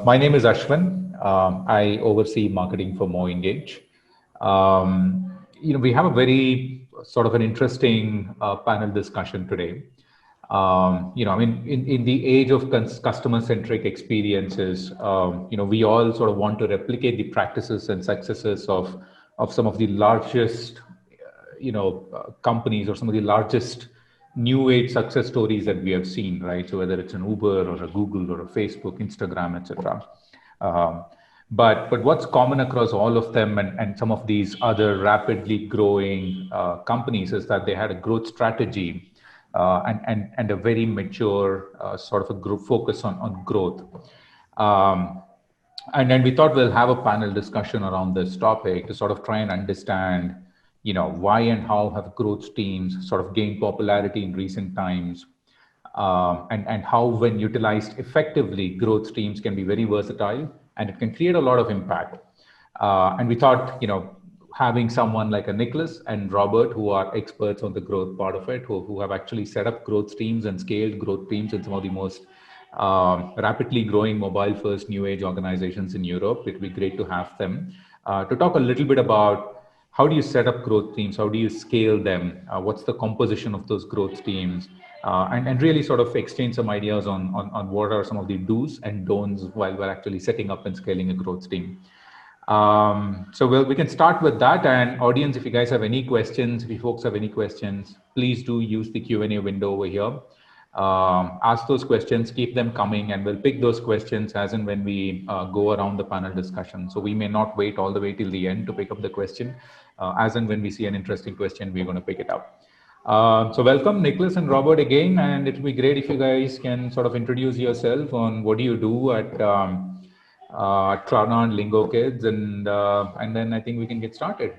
My name is Ashwin. I oversee marketing for MoEngage. We have a very sort of an interesting panel discussion today. In the age of customer-centric experiences, we all sort of want to replicate the practices and successes of some of the largest, companies or some of the largest new age success stories that we have seen, right? So whether it's an Uber or a Google or a Facebook, Instagram, etc. But what's common across all of them and some of these other rapidly growing companies is that they had a growth strategy and a very mature sort of a group focus on growth. And then we thought we'll have a panel discussion around this topic to sort of try and understand, why and how have growth teams sort of gained popularity in recent times, and how, when utilized effectively, growth teams can be very versatile and it can create a lot of impact. And we thought, having someone like a Niklas and Robert, who are experts on the growth part of it, who have actually set up growth teams and scaled growth teams in some of the most rapidly growing mobile first new age organizations in Europe. It'd be great to have them to talk a little bit about how do you set up growth teams, how do you scale them, what's the composition of those growth teams, and really sort of exchange some ideas on what are some of the do's and don'ts while we're actually setting up and scaling a growth team. So we can start with that. And audience, if you guys have any questions, if you folks have any questions, please do use the Q&A window over here. Ask those questions, keep them coming, and we'll pick those questions as and when we go around the panel discussion. So we may not wait all the way till the end to pick up the question. As and when we see an interesting question, we're going to pick it up. So welcome Niklas and Robert again, and it will be great if you guys can sort of introduce yourself on what do you do at Klarna and Lingokids, and then I think we can get started.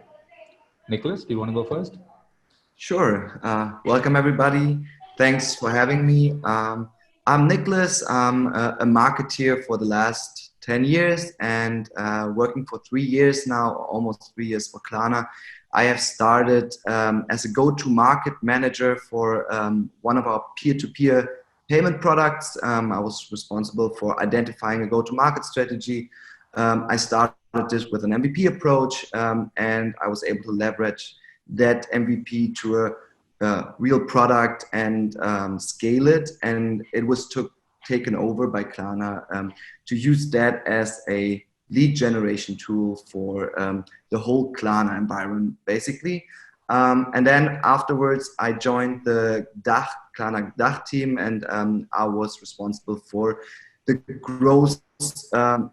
Niklas, do you want to go first? Sure. Welcome everybody. Thanks for having me. I'm Niklas. I'm a marketeer for the last 10 years and working for 3 years now, almost 3 years for Klarna. I have started as a go-to-market manager for one of our peer-to-peer payment products. I was responsible for identifying a go-to-market strategy. I started this with an MVP approach, and I was able to leverage that MVP to a real product and scale it. And it was taken over by Klarna to use that as a lead generation tool for the whole Klarna environment, basically. And then afterwards, I joined the Klarna DACH team, and I was responsible for the growth from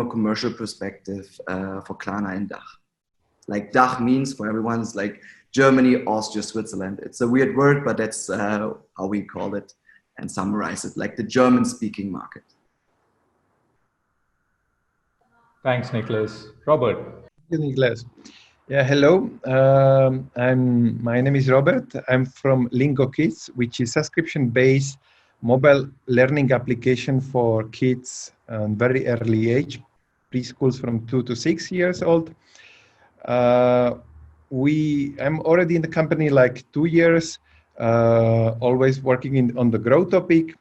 a commercial perspective for Klarna and DACH. Like DACH means, for everyone, it's like Germany, Austria, Switzerland. It's a weird word, but that's how we call it and summarize it, like the German-speaking market. Thanks, Niklas. Robert. Thank you, Niklas. Yeah, hello. My name is Robert. I'm from Lingokids, which is subscription-based mobile learning application for kids very early age, preschools from 2 to 6 years old. I'm already in the company like 2 years, always working on the growth topic.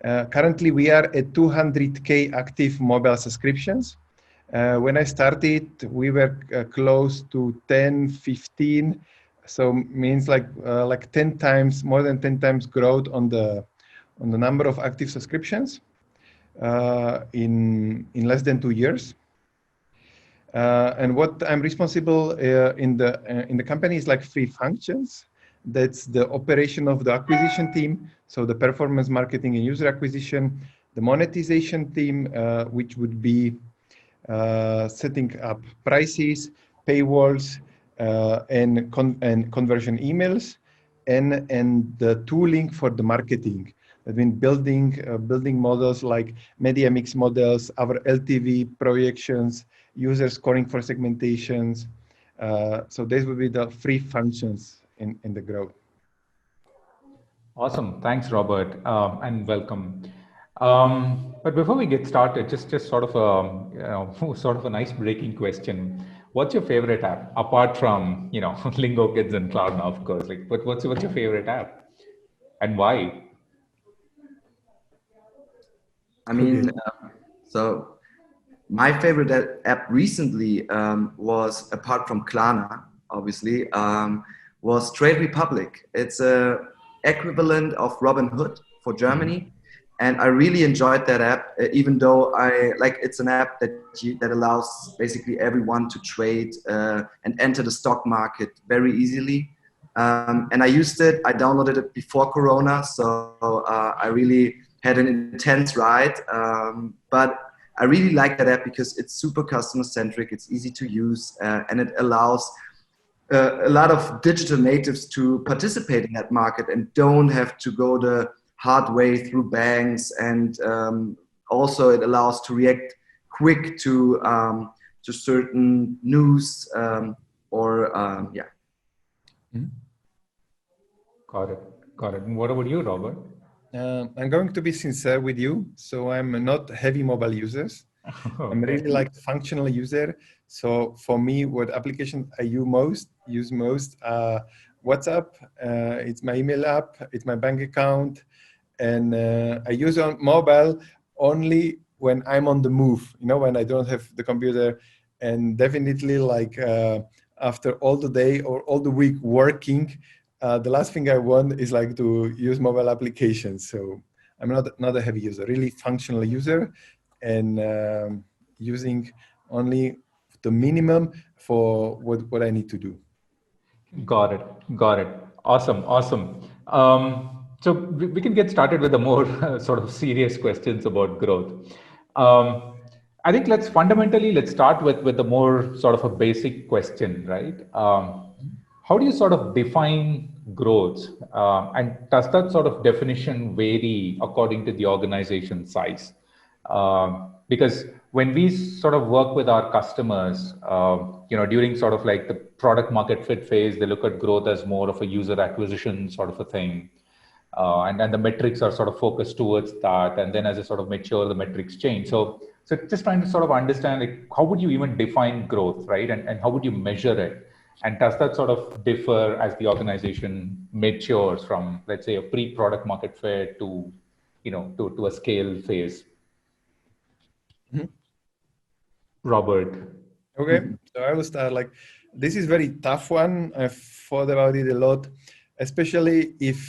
Currently, we are at 200K active mobile subscriptions. When I started, we were close to 10, 15. So means like 10 times, more than 10 times growth on the number of active subscriptions in less than 2 years. And what I'm responsible in the company is like 3 functions. That's the operation of the acquisition team, so the performance marketing and user acquisition, the monetization team, which would be setting up prices, paywalls, and conversion emails, and the tooling for the marketing. I've been building models like media mix models, our LTV projections, user scoring for segmentations. So these would be the 3 functions in the growth. Awesome. Thanks, Robert, and welcome. But before we get started, just sort of a nice breaking question. What's your favorite app apart from Lingokids and Klarna, of course? Like, what's your favorite app, and why? I Okay. mean, so my favorite app recently was, apart from Klarna, obviously, was Trade Republic. It's a equivalent of Robinhood for Mhm. Germany, and I really enjoyed that app. Even though I like, it's an app that allows basically everyone to trade and enter the stock market very easily. And I used it. I downloaded it before Corona, so I really had an intense ride. But I really like that app because it's super customer centric, it's easy to use, and it allows a lot of digital natives to participate in that market and don't have to go the hard way through banks. And also, it allows to react quick to certain news or yeah. Mhm. Got it. Got it. And what about you, Robert? I'm going to be sincere with you. So I'm not heavy mobile users. I'm Okay. really like functional user. So for me, what application I use most, WhatsApp. It's my email app. It's my bank account, and I use on mobile only when I'm on the move. You know, when I don't have the computer, and definitely like after all the day or all the week working, the last thing I want is like to use mobile applications. So I'm not a heavy user, really functional user, and using only the minimum for what I need to do. Got it. Got it. Awesome. Awesome. So we can get started with the more sort of serious questions about growth. Um, I think let's start with the more sort of a basic question, right? How do you sort of define growth? And does that sort of definition vary according to the organization size? Because when we sort of work with our customers, during sort of like the product market fit phase, they look at growth as more of a user acquisition sort of a thing. And the metrics are sort of focused towards that. And then as they sort of mature, the metrics change. So just trying to sort of understand, like, how would you even define growth, right? And how would you measure it? And does that sort of differ as the organization matures from, let's say, a pre-product market fit to, to a scale phase? Mhm. Robert. Okay, so I will start like this is very tough one. I've thought about it a lot, especially if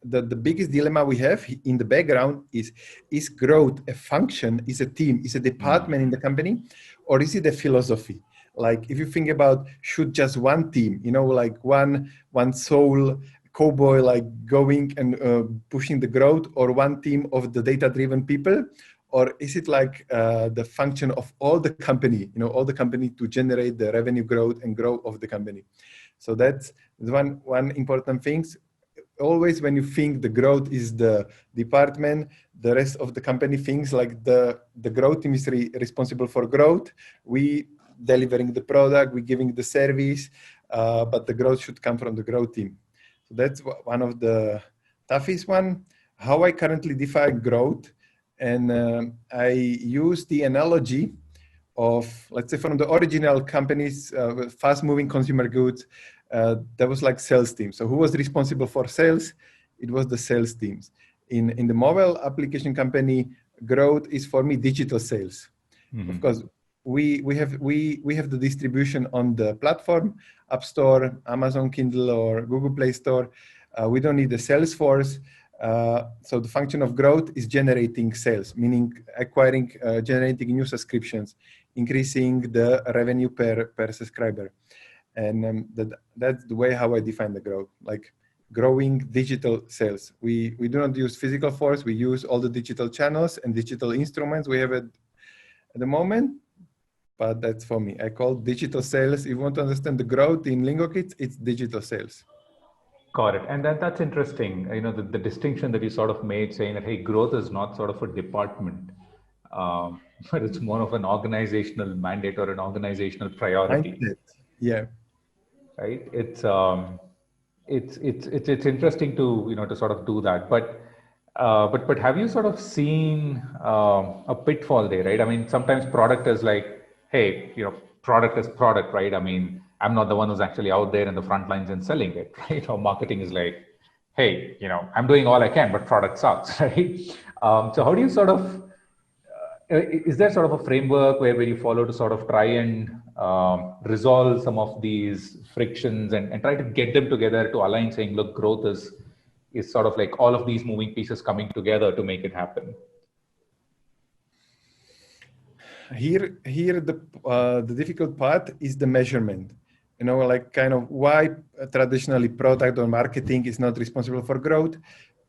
the biggest dilemma we have in the background is growth a function, is a team, is a department in the company, or is it a philosophy? Like if you think about should just one team, like one soul cowboy like going and pushing the growth, or one team of the data-driven people, or is it like the function of all the company, all the company to generate the revenue growth and growth of the company? So that's one important thing. Always when you think the growth is the department, the rest of the company thinks like the growth team is responsible for growth. We delivering the product, we giving the service, but the growth should come from the growth team. So that's one of the toughest one. How I currently define growth, and I use the analogy of, let's say, from the original companies, fast-moving consumer goods, there was like sales team. So who was responsible for sales? It was the sales teams. In the mobile application company, growth is for me digital sales. Of course, we have the distribution on the platform, App Store, Amazon Kindle, or Google Play Store. We don't need the sales force. So the function of growth is generating sales, meaning acquiring, generating new subscriptions, increasing the revenue per subscriber. And that's the way how I define the growth, like growing digital sales. We do not use physical force. We use all the digital channels and digital instruments we have at the moment. But that's for me. I call digital sales. If you want to understand the growth in Lingokids, it's digital sales. Got it. And that's interesting. The distinction that you sort of made, saying that, hey, growth is not sort of a department, but it's more of an organizational mandate or an organizational priority, Mindset. Yeah. right? It's interesting to, to sort of do that. But have you sort of seen a pitfall there, right? I mean, sometimes product is like, hey, product is product, right? I mean, I'm not the one who's actually out there in the front lines and selling it, right? Or marketing is like, hey, I'm doing all I can, but product sucks, right? So how do you sort of is there sort of a framework where you follow to sort of try and resolve some of these frictions and try to get them together to align, saying, look, growth is sort of like all of these moving pieces coming together to make it happen? Here the difficult part is the measurement. You know, like kind of why traditionally product or marketing is not responsible for growth,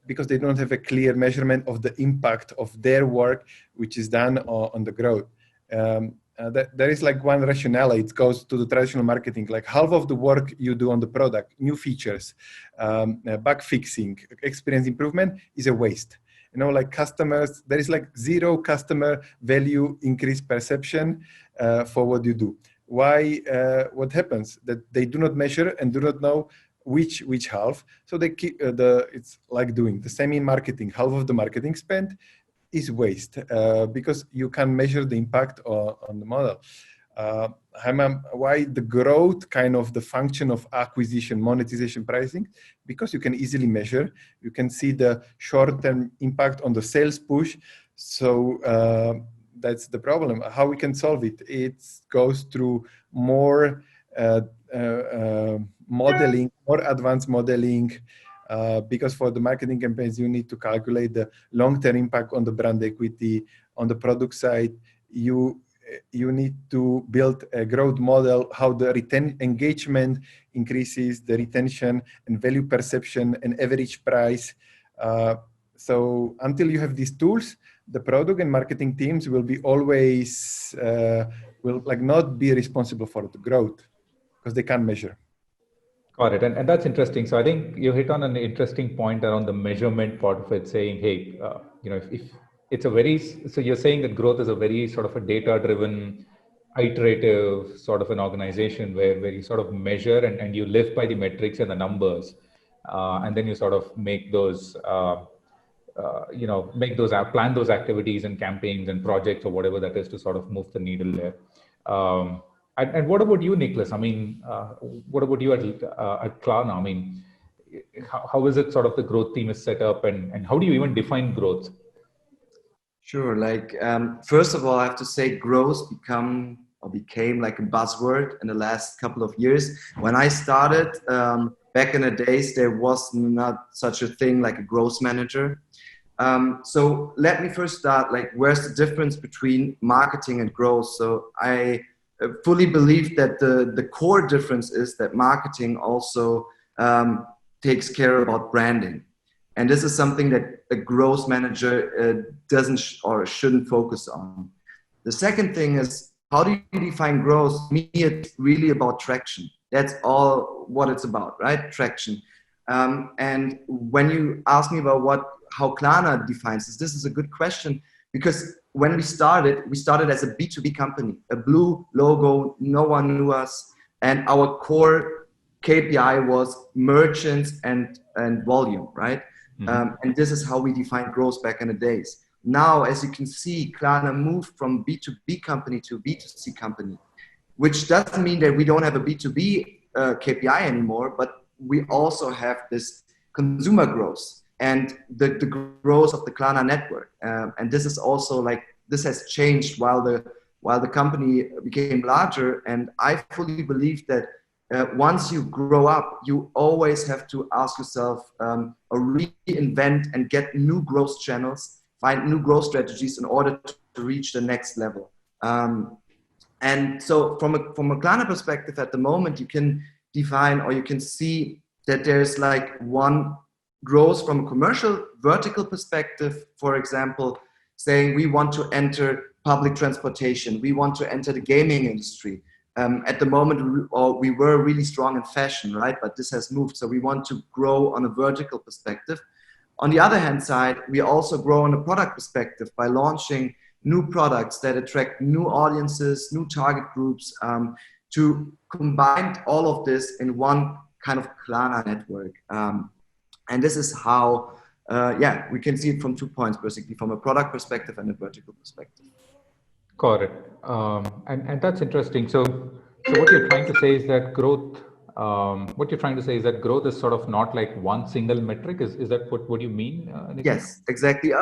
because they don't have a clear measurement of the impact of their work, which is done on the growth. There is like one rationale. It goes to the traditional marketing, like half of the work you do on the product, new features, bug fixing, experience improvement is a waste. You know, like customers, there is like zero customer value increase perception for what you do. Why? What happens? That they do not measure and do not know which half. So they keep it's like doing the same in marketing. Half of the marketing spend is waste because you can measure the impact on the model. Why the growth, kind of the function of acquisition, monetization, pricing, because you can easily measure. You can see the short-term impact on the sales push. So that's the problem. How we can solve it? It goes through more modeling, more advanced modeling, because for the marketing campaigns, you need to calculate the long-term impact on the brand equity. On the product side, you need to build a growth model, how the engagement increases, the retention and value perception and average price. So until you have these tools, the product and marketing teams will be always, will like not be responsible for the growth because they can't measure. Got it. And that's interesting. So I think you hit on an interesting point around the measurement part of it, saying, hey, if it's a very, so you're saying that growth is a very sort of a data-driven, iterative sort of an organization where you sort of measure and you live by the metrics and the numbers. And then you sort of make those, plan those activities and campaigns and projects or whatever that is to sort of move the needle there. And what about you, Niklas? I mean, what about you at Klarna? I mean, how is it sort of the growth team is set up and how do you even define growth? Sure. Like, first of all, I have to say growth became like a buzzword in the last couple of years. When I started, back in the days, there was not such a thing like a growth manager. So let me first start, like, where's the difference between marketing and growth? So I fully believe that the core difference is that marketing also takes care about branding. And this is something that a growth manager doesn't or shouldn't focus on. The second thing is, how do you define growth? Me, it's really about traction. That's all what it's about, right? Traction. And when you ask me about how Klarna defines this is a good question, because when we started as a B2B company, a blue logo, no one knew us, and our core KPI was merchants and volume, right? Mm-hmm. And this is how we defined growth back in the days. Now, as you can see, Klarna moved from B2B company to B2C company, which doesn't mean that we don't have a B2B KPI anymore, but we also have this consumer growth and the growth of the Klarna network. And this is also like, this has changed while the company became larger. And I fully believe that once you grow up, you always have to ask yourself, or reinvent and get new growth channels, find new growth strategies in order to reach the next level. And so from a Klarna perspective, at the moment, you can define, or you can see that there's like one growth from a commercial vertical perspective, for example, saying we want to enter public transportation, we want to enter the gaming industry. At the moment, we were really strong in fashion, right? But this has moved, so we want to grow on a vertical perspective. On the other hand side, we also grow on a product perspective by launching new products that attract new audiences, new target groups, to combine all of this in one kind of Klarna network. And this is how, we can see it from 2 points, basically, from a product perspective and a vertical perspective. Got it. And that's interesting. So what you're trying to say is that growth what you're trying to say is that growth is sort of not like one single metric. Is that what you mean, Niklas? Yes, exactly.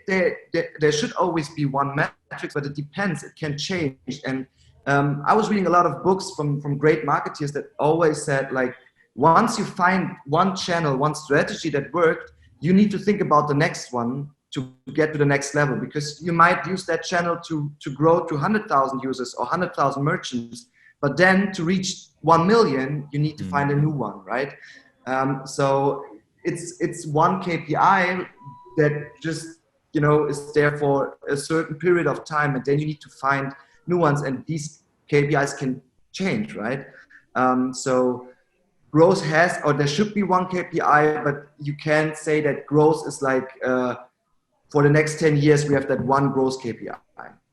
There should always be one metric, but it depends. It can change. And I was reading a lot of books from great marketeers that always said, like, once you find one channel, one strategy that worked, you need to think about the next one to get to the next level, because you might use that channel to grow to 100,000 users or 100,000 merchants, but then to reach 1 million, you need to find a new one, right? So it's one KPI that just, you know, is there for a certain period of time, and then you need to find new ones, and these KPIs can change, right? So growth has, or there should be one KPI, but you can't say that growth is like, for the next 10 years, we have that one growth KPI.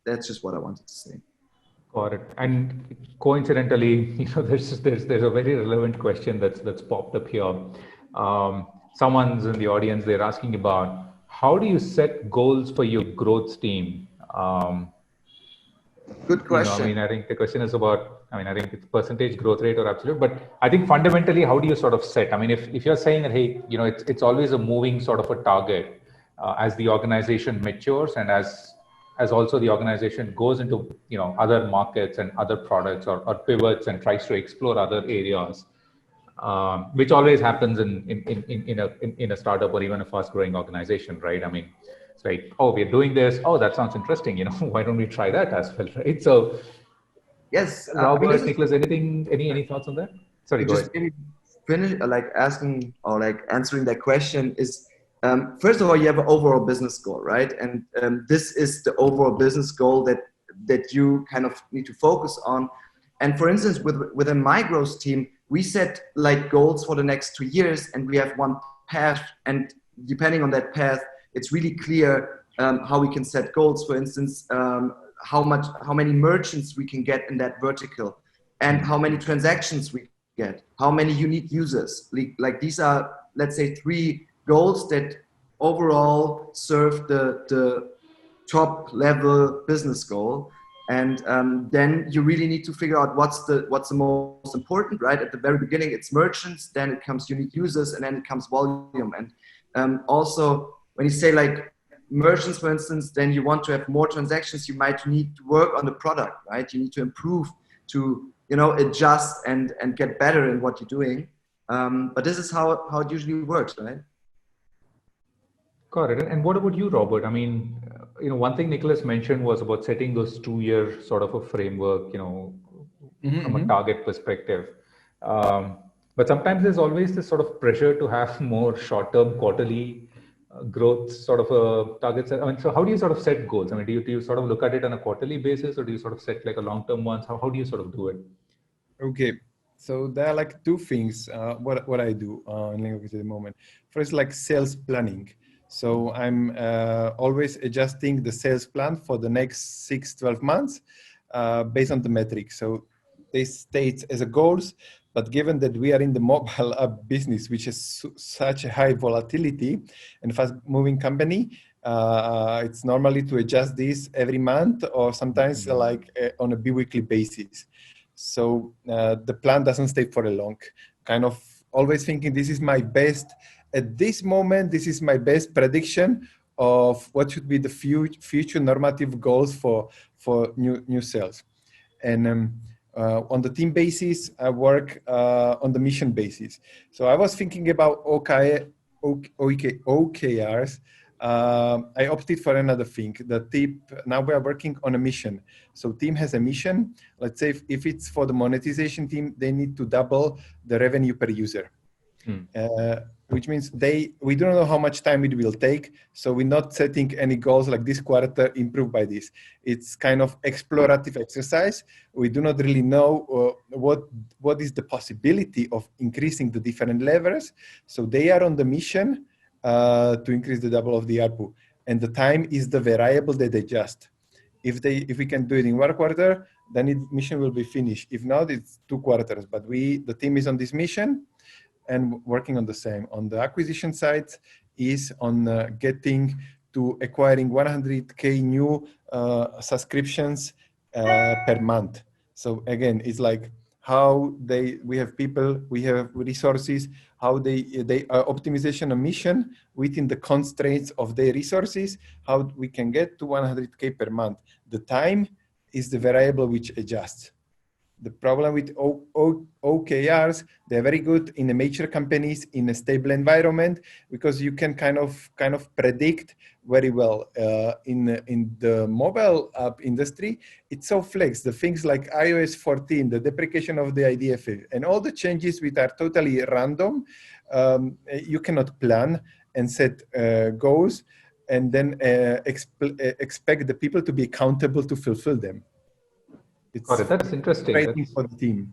That's just what I wanted to say. Got it. And coincidentally, you know, there's a very relevant question that's popped up here. Someone's in the audience, they're asking about how do you set goals for your growth team? Good question. You know, I think the question is about, I think it's percentage growth rate or absolute, but I think fundamentally, how do you sort of set? If you're saying that, hey, you know, it's always a moving sort of a target as the organization matures and as also the organization goes into, you know, other markets and other products or pivots and tries to explore other areas, which always happens in a startup or even a fast growing organization, right? It's like, oh, we're doing this. Oh, that sounds interesting. You know, why don't we try that as well, right? So, yes, Robert, Niklas, any thoughts on that? Sorry, go ahead. Finish like asking or like answering that question is, first of all, you have an overall business goal, right? And this is the overall business goal that you kind of need to focus on. And for instance, within my growth team, we set like goals for the next 2 years, and we have one path. And depending on that path, it's really clear how we can set goals. For instance, how many merchants we can get in that vertical, and how many transactions we get, how many unique users. Like these are, let's say, 3 goals that overall serve the top level business goal. And then you really need to figure out what's the most important, right? At the very beginning, it's merchants, then it comes unique users, and then it comes volume. And also, when you say like merchants, for instance, then you want to have more transactions, you might need to work on the product, right? You need to improve, to, you know, adjust and get better in what you're doing. But this is how it usually works, right? Got it. And what about you, Robert? You know, one thing Niklas mentioned was about setting those 2-year sort of a framework, you know, from a target perspective. But sometimes there's always this sort of pressure to have more short-term quarterly growth sort of targets. So how do you sort of set goals? Do you sort of look at it on a quarterly basis, or do you sort of set like a long-term ones? How do you sort of do it? Okay. So there are like 2 things, what I do in Lingokids at the moment. First, like sales planning. So I'm always adjusting the sales plan for the next 6-12 months based on the metrics. So they state as a goals, but given that we are in the mobile app business, which is such a high volatility and fast moving company, it's normally to adjust this every month or sometimes like on a bi-weekly basis. So the plan doesn't stay for a long, kind of always thinking this is my best, at this moment, this is my best prediction of what should be the future normative goals for new sales. And on the team basis, I work on the mission basis. So I was thinking about OKRs. I opted for another thing. Now we are working on a mission. So team has a mission. Let's say if it's for the monetization team, they need to double the revenue per user. Which means we don't know how much time it will take. So we're not setting any goals like this quarter improve by this. It's kind of explorative exercise. We do not really know what is the possibility of increasing the different levels. So they are on the mission to increase the double of the ARPU. And the time is the variable that they adjust. If we can do it in 1 quarter, then mission will be finished. If not, it's 2 quarters. But the team is on this mission and working on the same. On the acquisition side is on getting to acquiring 100K new subscriptions per month. So again, it's like how we have people, we have resources, how they optimization a mission within the constraints of their resources, how we can get to 100K per month. The time is the variable which adjusts. The problem with OKRs, they're very good in the mature companies in a stable environment because you can kind of predict very well. In the mobile app industry, it's so flex. The things like iOS 14, the deprecation of the IDFA, and all the changes which are totally random, you cannot plan and set goals and then expect the people to be accountable to fulfill them. It's Got it. That's interesting. For the team.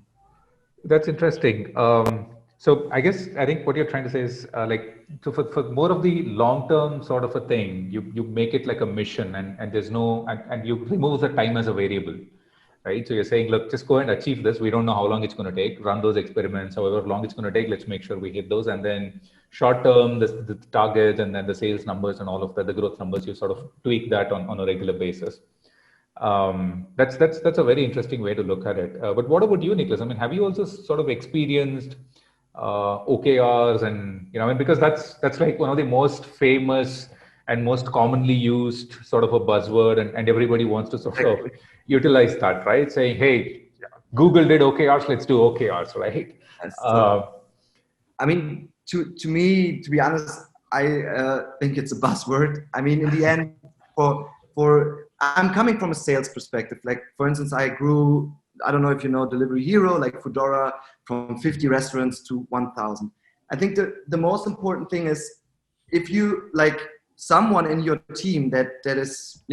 That's interesting. So I think what you're trying to say is so for more of the long-term sort of a thing, you make it like a mission and there's no, and you remove the time as a variable, right? So you're saying, look, just go and achieve this. We don't know how long it's going to take. Run those experiments, however long it's going to take. Let's make sure we hit those. And then short-term, the targets and then the sales numbers and all of that, the growth numbers, you sort of tweak that on a regular basis. That's a very interesting way to look at it. But what about you, Niklas? I mean, have you also sort of experienced OKRs and because that's like one of the most famous and most commonly used sort of a buzzword, and everybody wants to sort of utilize that, right? Saying, hey, Google did OKRs, let's do OKRs, right? Yes, I mean, to me, to be honest, I think it's a buzzword. I mean, in the end, I'm coming from a sales perspective. Like, for instance, I grew, I don't know if you know Delivery Hero, like Foodora, from 50 restaurants to 1,000. I think the most important thing is if you like someone in your team that is,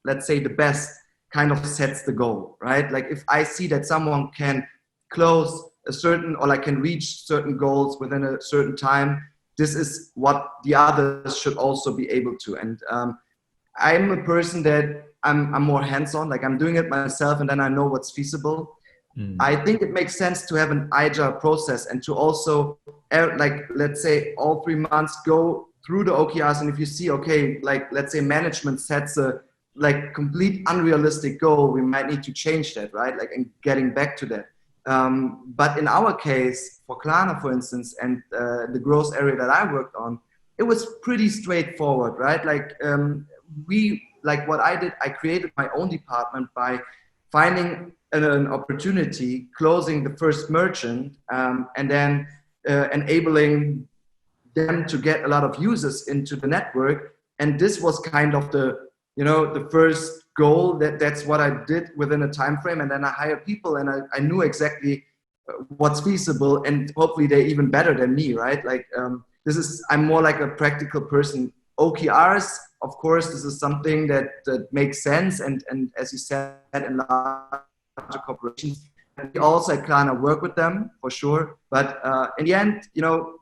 let's say the best, kind of sets the goal, right? Like if I see that someone can close a certain, or like can reach certain goals within a certain time, this is what the others should also be able to. And I'm a person that I'm more hands-on, like I'm doing it myself and then I know what's feasible. I think it makes sense to have an agile process and to also, like, let's say all 3 months go through the OKRs. And if you see, okay, like, let's say management sets a like complete unrealistic goal, we might need to change that, right? Like, and getting back to that. But in our case, for Klarna, for instance, and the growth area that I worked on, it was pretty straightforward, right? Like, like what I did, I created my own department by finding an opportunity, closing the first merchant, and then enabling them to get a lot of users into the network. And this was kind of the first goal. That's what I did within a time frame. And then I hired people, and I knew exactly what's feasible, and hopefully they're even better than me, right? Like, I'm more like a practical person. OKRs, of course, this is something that makes sense. And as you said, in larger corporations, and we also at Klarna work with them for sure. But in the end,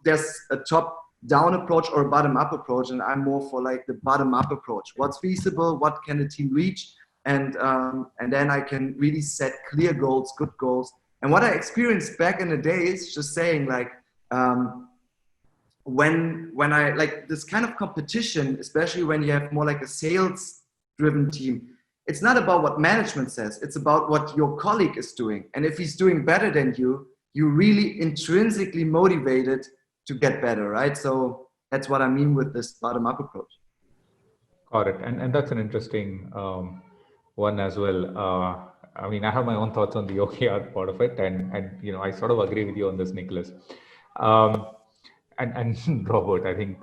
there's a top-down approach or a bottom-up approach, and I'm more for like the bottom-up approach. What's feasible? What can the team reach? And then I can really set clear goals, good goals. And what I experienced back in the day is just saying like, when I like this kind of competition, especially when you have more like a sales-driven team, it's not about what management says. It's about what your colleague is doing. And if he's doing better than you, you're really intrinsically motivated to get better, right? So that's what I mean with this bottom-up approach. Got it. And that's an interesting one as well. I mean, I have my own thoughts on the OKR part of it, and I sort of agree with you on this, Niklas. And Robert, I think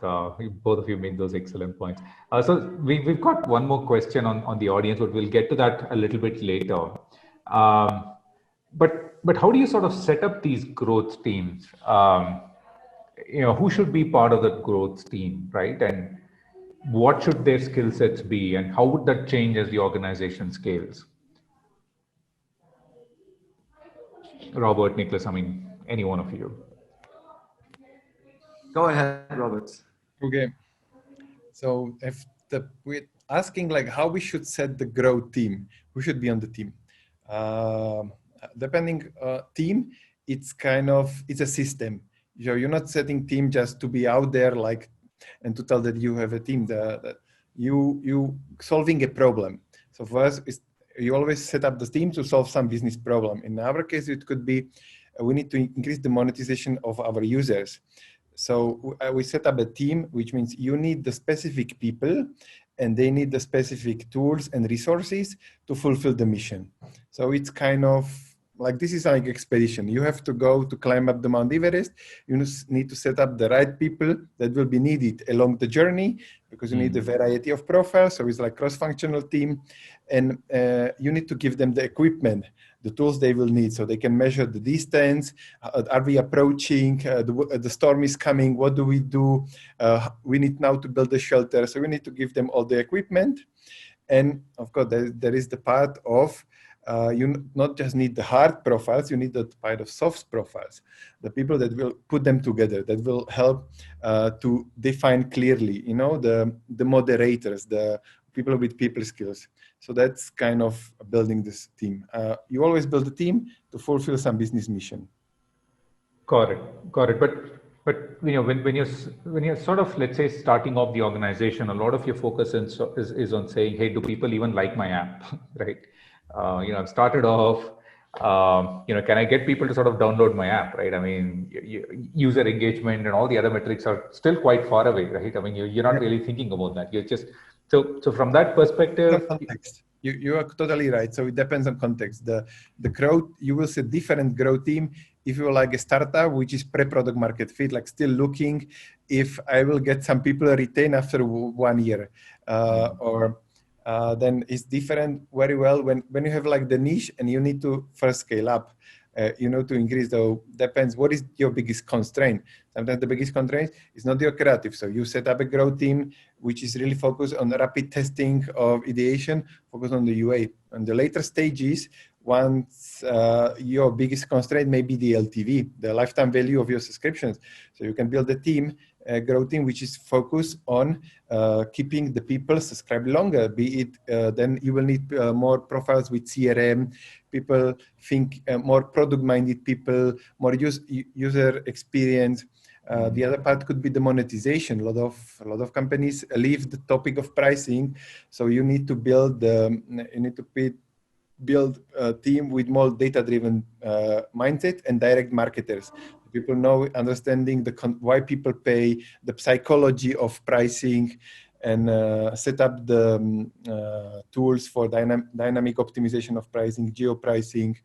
both of you made those excellent points. So we've got one more question on the audience, but we'll get to that a little bit later. But how do you sort of set up these growth teams? Who should be part of that growth team, right? And what should their skill sets be, and how would that change as the organization scales? Robert, Niklas, I mean, any one of you. Go ahead, Robert. Okay. So if we're asking like how we should set the growth team, who should be on the team? Depending team, it's a system. You're not setting team just to be out there like and to tell that you have a team. You solving a problem. So for us, you always set up the team to solve some business problem. In our case, it could be we need to increase the monetization of our users. So we set up a team, which means you need the specific people and they need the specific tools and resources to fulfill the mission. So it's kind of like, this is like expedition. You have to go to climb up the Mount Everest. You need to set up the right people that will be needed along the journey, because you need a variety of profiles. So it's like cross-functional team, and you need to give them the equipment, the tools they will need, so they can measure the distance. Are we approaching? The storm is coming. What do? We need now to build a shelter. So we need to give them all the equipment. And of course, there is the part of you not just need the hard profiles, you need the part of soft profiles, the people that will put them together, that will help to define clearly, the moderators, the people with people skills. So that's kind of building this team. You always build a team to fulfill some business mission. Got it. But when you're sort of, let's say, starting off the organization, a lot of your focus is on saying, hey, do people even like my app, right? I've started off, can I get people to sort of download my app, right? I mean, user engagement and all the other metrics are still quite far away, right? I mean, you're not really thinking about that. You're just, so from that perspective. Context. You are totally right. So it depends on context. The growth, you will see different growth team. If you're like a startup, which is pre-product market fit, like still looking if I will get some people retained after 1 year, then it's different very well when you have like the niche and you need to first scale up, to increase. Though depends what is your biggest constraint. Sometimes the biggest constraint is not your creative. So you set up a growth team which is really focused on the rapid testing of ideation, focus on the UA. On the later stages, once your biggest constraint may be the LTV, the lifetime value of your subscriptions. So you can build a team, a growth team, which is focused on keeping the people subscribed longer. Be it, then you will need more profiles with CRM. People think more product-minded people, more user experience. The other part could be the monetization. A lot of companies leave the topic of pricing, so you need to build a team with more data-driven mindset and direct marketers. People know, understanding why people pay, the psychology of pricing, and set up the tools for dynamic optimization of pricing, geo-pricing,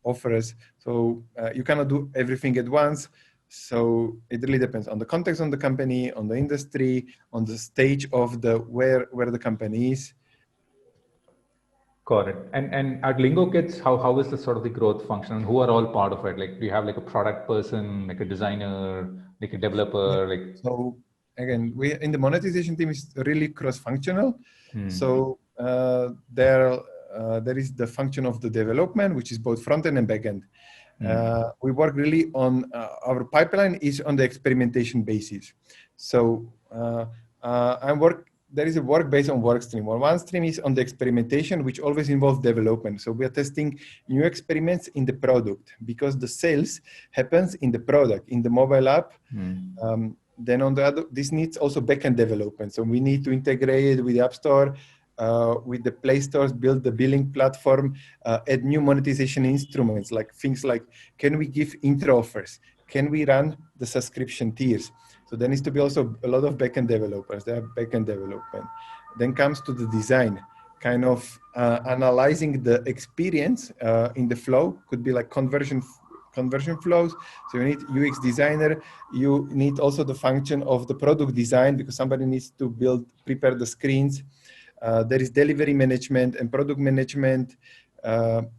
offers. So you cannot do everything at once. So it really depends on the context on the company, on the industry, on the stage of where the company is. Got it. And at Lingokids, how is the sort of the growth function? Who are all part of it? Like, do you have like a product person, like a designer, like a developer? Like, so again, we in the monetization team is really cross-functional. So there is the function of the development, which is both front end and back end. We work really on our pipeline is on the experimentation basis. So there is a work based on work stream. One stream is on the experimentation, which always involves development. So we are testing new experiments in the product, because the sales happens in the product, in the mobile app. Then on the other, this needs also backend development. So we need to integrate it with the App Store, with the Play Stores, build the billing platform, add new monetization instruments, like things like, can we give intro offers? Can we run the subscription tiers? So there needs to be also a lot of backend developers. There are backend development. Then comes to the design, kind of analyzing the experience in the flow. Could be like conversion flows. So you need UX designer. You need also the function of the product design, because somebody needs to prepare the screens. There is delivery management and product management,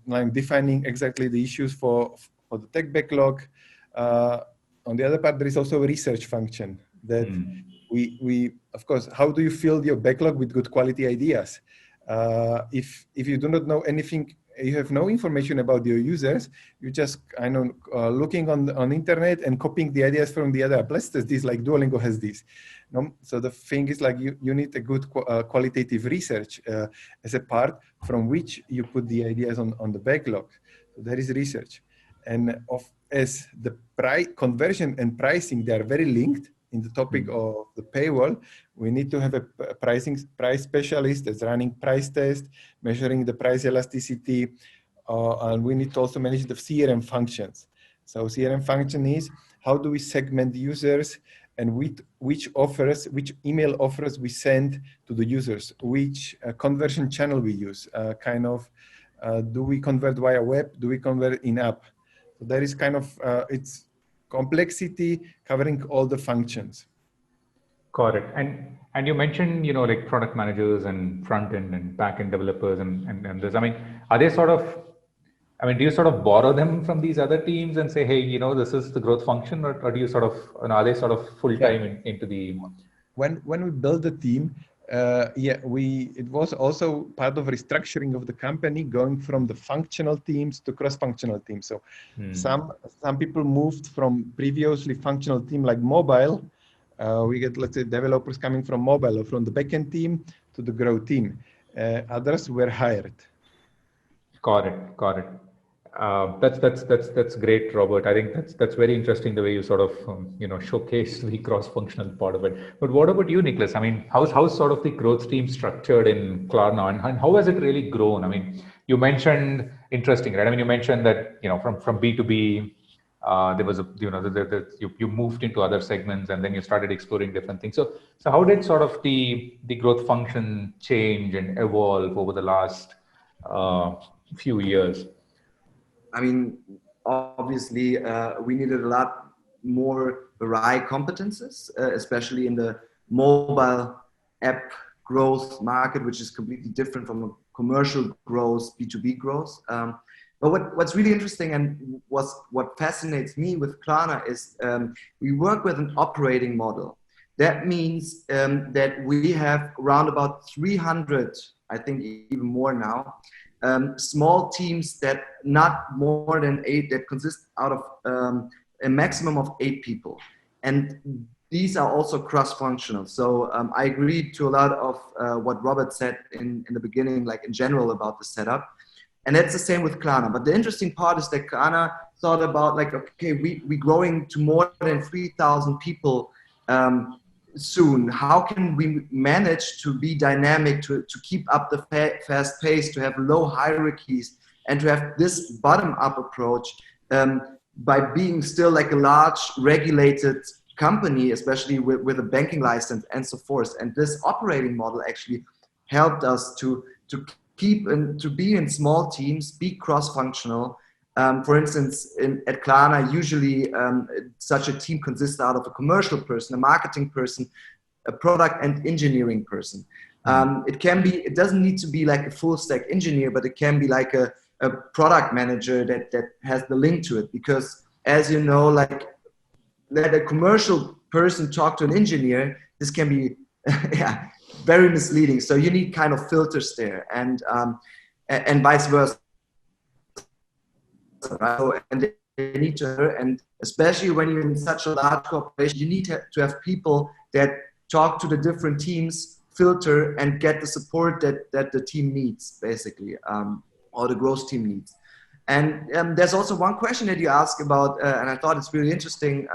like defining exactly the issues for the tech backlog. On the other part, there is also a research function that we of course, how do you fill your backlog with good quality ideas? If you do not know anything, you have no information about your users, you just looking on internet and copying the ideas from the other app. Let's test this, like Duolingo has this. So the thing is, like, you need a good qualitative research as a part from which you put the ideas on the backlog. So there is research. And as the conversion and pricing, they are very linked. in the topic of the paywall, we need to have a price specialist that's running price test, measuring the price elasticity, and we need to also manage the CRM functions. So CRM function is how do we segment users and which email offers we send to the users, which conversion channel we use, do we convert via web, do we convert in-app? So that is kind of, it's complexity covering all the functions. Got it. And you mentioned, like product managers and front end and back end developers and this. I mean, are they sort of, do you sort of borrow them from these other teams and say, hey, this is the growth function, or do you sort of, are they sort of full time into the? When we built the team, it was also part of restructuring of the company, going from the functional teams to cross-functional teams. So some people moved from previously functional team like mobile. We get, let's say, developers coming from mobile or from the backend team to the growth team. Others were hired. Got it. That's great, Robert. I think that's very interesting the way you sort of showcase the cross-functional part of it. But what about you, Niklas? I mean, how's sort of the growth team structured in Klarna, and how has it really grown? I mean, you mentioned interesting, right? I mean, you mentioned that from B2B, there was you moved into other segments and then you started exploring different things. So how did sort of the growth function change and evolve over the last few years? I mean, obviously, we needed a lot more varied competences, especially in the mobile app growth market, which is completely different from a commercial growth, B2B growth. But what's really interesting and what fascinates me with Klarna is we work with an operating model. That means that we have around about 300, I think even more now, small teams that not more than 8, that consist out of a maximum of 8 people. And these are also cross-functional. So I agree to a lot of what Robert said in the beginning, like in general about the setup. And that's the same with Klarna. But the interesting part is that Klarna thought about like, okay, we're growing to more than 3,000 people soon. How can we manage to be dynamic, to keep up the fast pace, to have low hierarchies, and to have this bottom-up approach by being still like a large regulated company, especially with a banking license and so forth. And this operating model actually helped us to keep and to be in small teams, be cross-functional. For instance, at Klarna, usually such a team consists out of a commercial person, a marketing person, a product and engineering person. It doesn't need to be like a full stack engineer, but it can be like a product manager that has the link to it. Because as you know, like let a commercial person talk to an engineer, this can be very misleading. So you need kind of filters there, and vice versa. Right? And they need to, and especially when you're in such a large corporation, you need to have people that talk to the different teams, filter, and get the support that the team needs, basically, or the growth team needs. And there's also one question that you asked about, and I thought it's really interesting.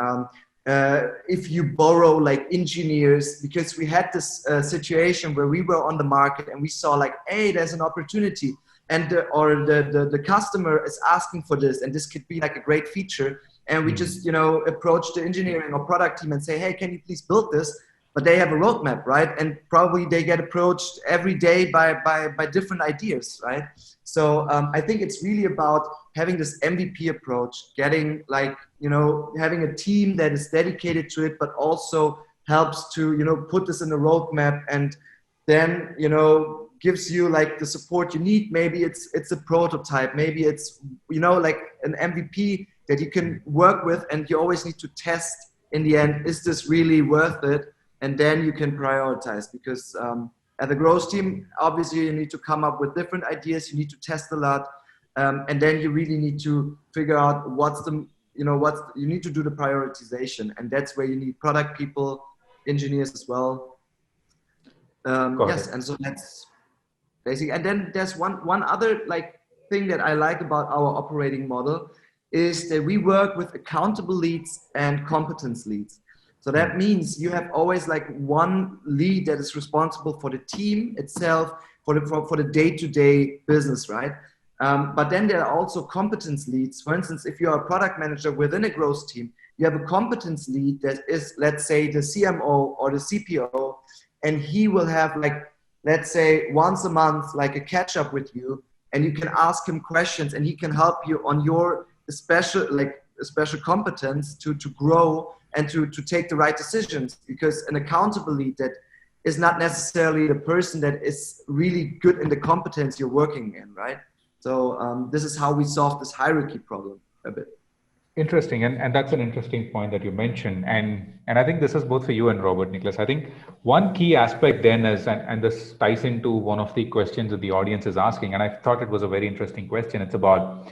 If you borrow like engineers, because we had this situation where we were on the market and we saw like, hey, there's an opportunity, and the customer is asking for this, and this could be like a great feature, and we just approach the engineering or product team and say, hey, can you please build this? But they have a roadmap, right? And probably they get approached every day by different ideas, right? So I think it's really about having this MVP approach, getting like, having a team that is dedicated to it, but also helps to, put this in the roadmap, and then, gives you like the support you need. Maybe it's a prototype, maybe it's, like an MVP that you can work with, and you always need to test in the end, is this really worth it? And then you can prioritize, because at the growth team, obviously you need to come up with different ideas. You need to test a lot. And then you really need to figure out you need to do the prioritization. And that's where you need product people, engineers as well. Yes. And so that's basic. And then there's one other like thing that I like about our operating model is that we work with accountable leads and competence leads. So that means you have always like one lead that is responsible for the team itself, for the day-to-day business, right? But then there are also competence leads. For instance, if you're a product manager within a growth team, you have a competence lead that is, let's say, the CMO or the CPO, and he will have like, let's say, once a month, like a catch up with you, and you can ask him questions, and he can help you on your special competence to grow and to take the right decisions. Because an accountable lead that is not necessarily the person that is really good in the competence you're working in, right? So this is how we solve this hierarchy problem a bit. Interesting, and that's an interesting point that you mentioned, and I think this is both for you and Robert, Niklas. I think one key aspect then is, and this ties into one of the questions that the audience is asking, and I thought it was a very interesting question. It's about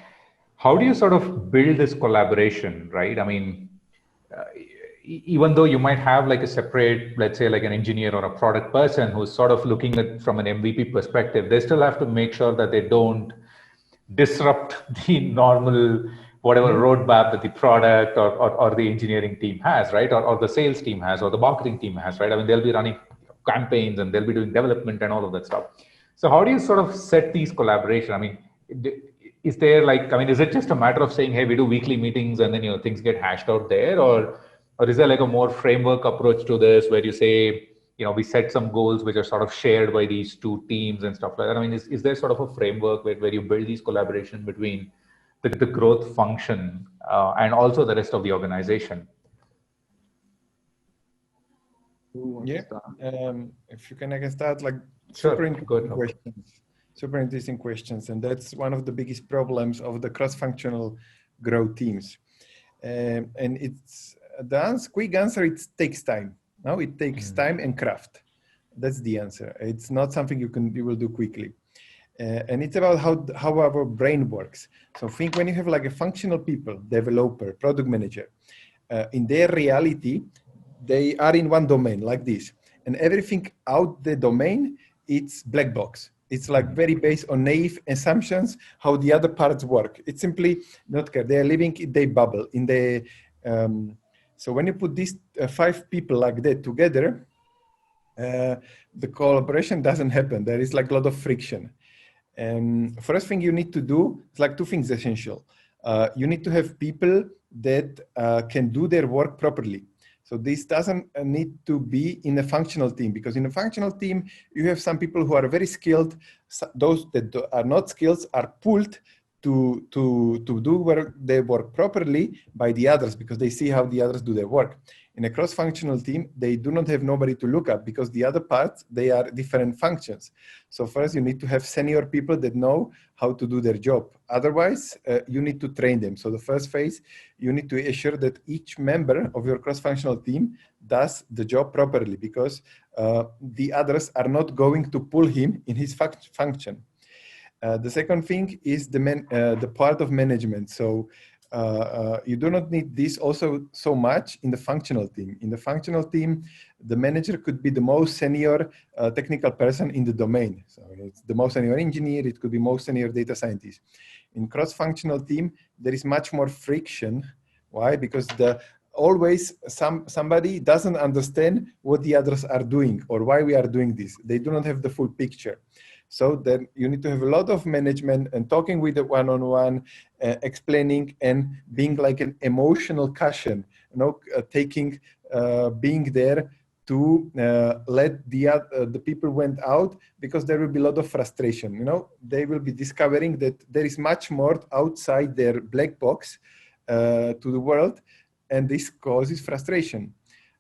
how do you sort of build this collaboration, right? I mean, even though you might have like a separate, let's say like an engineer or a product person who's sort of looking at from an MVP perspective, they still have to make sure that they don't disrupt the normal whatever roadmap that the product or the engineering team has, right? Or the sales team has, or the marketing team has, right? I mean, they'll be running campaigns and they'll be doing development and all of that stuff. So how do you sort of set these collaboration? I mean, is there like, I mean, is it just a matter of saying, hey, we do weekly meetings and then, things get hashed out there? Or is there like a more framework approach to this where you say, we set some goals which are sort of shared by these two teams and stuff like that? I mean, is there sort of a framework where you build these collaboration between the growth function and also the rest of the organization? Yeah, if you can, I can start. Like, sure. Super interesting questions, and that's one of the biggest problems of the cross-functional growth teams. And it's the quick answer. It takes time. No, it takes time and craft. That's the answer. It's not something you will do quickly. And it's about how our brain works. So think when you have like a functional people, developer, product manager, in their reality, they are in one domain like this. And everything out the domain, it's black box. It's like very based on naive assumptions, how the other parts work. It's simply not care. They are living in their bubble. So when you put these 5 people like that together, the collaboration doesn't happen. There is like a lot of friction. First thing you need to do is like 2 things essential. You need to have people that can do their work properly. So this doesn't need to be in a functional team, because in a functional team, you have some people who are very skilled. Those that are not skilled are pulled to do their work properly by the others, because they see how the others do their work. In a cross-functional team, they do not have nobody to look at, because the other parts, they are different functions. So first, you need to have senior people that know how to do their job. Otherwise, you need to train them. So the first phase, you need to ensure that each member of your cross-functional team does the job properly, because the others are not going to pull him in his function. The second thing is the part of management. So you do not need this also so much in the functional team. In the functional team, the manager could be the most senior technical person in the domain. So it's the most senior engineer, it could be most senior data scientist. In cross-functional team, there is much more friction. Why? Because always somebody doesn't understand what the others are doing or why we are doing this. They do not have the full picture. So then you need to have a lot of management and talking with the one-on-one, explaining and being like an emotional cushion, being there to let the people went out, because there will be a lot of frustration. They will be discovering that there is much more outside their black box to the world, and this causes frustration.